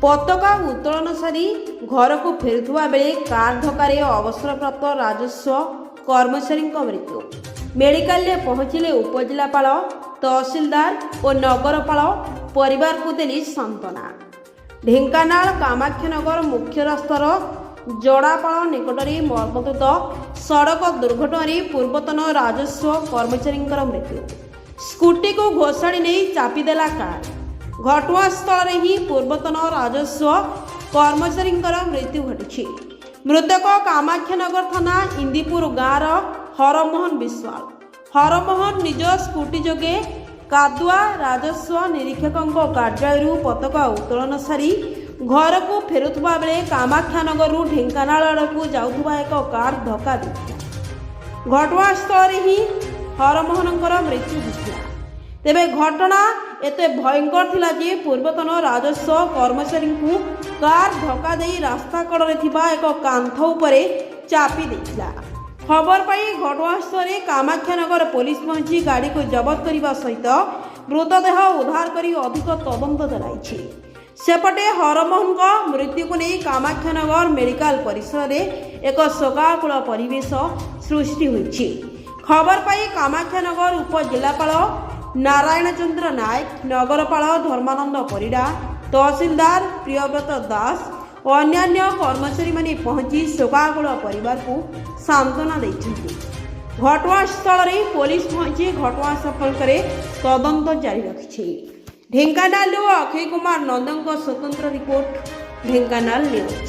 पताका उत्तोलन सारी घर को फेरुवा बेले कार धक्के अवसरप्राप्त राजस्व कर्मचारी मृत्यु। मेडिकल पहुंचले उपजिलापाल तहसिलदार और नगरपाल परिवार को देली सांत्वना। ढेंकानाल कामाक्षानगर मुख्य रास्तार जड़ापाल निकटरे मर्मतुत सड़क दुर्घटन पूर्वतन राजस्व कर्मचारी मृत्यु। स्कूटी को घोषाड़ी नहीं चापिदेला कार। घटनास्थल ही पूर्वतन राजस्व कर्मचारी मृत्यु घटी। मृतक कामाक्षानगर थाना इंदीपुर गाँव हरमोहन विश्वाल। हरमोहन निज स्कूटी जोगे कादुआ राजस्व निरीक्षकों कार्यालय पताका उत्तोलन सारी घर को फेरुवा बेले कामाक्षानगर ढेंकानाल आड़कू जाउथुबा एक कार धक्का देथिला। घटनास्थल ही हरमोहन मृत्यु घटिला। तेबे घटना एते भयंकर थिला जे पूर्वतन राजस्व कर्मचारी को कार धक्का दे रास्ता कड़े थिबा एक कांथ उपरे चापी देथिला। खबर पाई घटनास्थल कामाक्षानगर पुलिस पहुंची गाड़ी को जबत करने सहित मृतदेह उद्धार करी अधिक तदंत चलाई। सेपटे हरमोहन मृत्यु को नहीं कामाक्षानगर मेडिकल परिसर में एक शोकाकुल परिवेश सृष्टि होइछि। खबर पाई कामाक्षानगर उपजिलापाल नारायण चंद्र नायक, नगरपाल धर्मानंद परिड़ा, तहसिलदार प्रियव्रत दास और अन्य कर्मचारी माने पहुंची शोकाकुल परिवार को सांत्वना देइछन्ति। घटनास्थल में पुलिस पहुंची घटना संपर्क तदंत जारी रखिछि। ढेंकानाल अक्षय कुमार नंदन स्वतंत्र रिपोर्ट, ढेंकानाल न्यूज।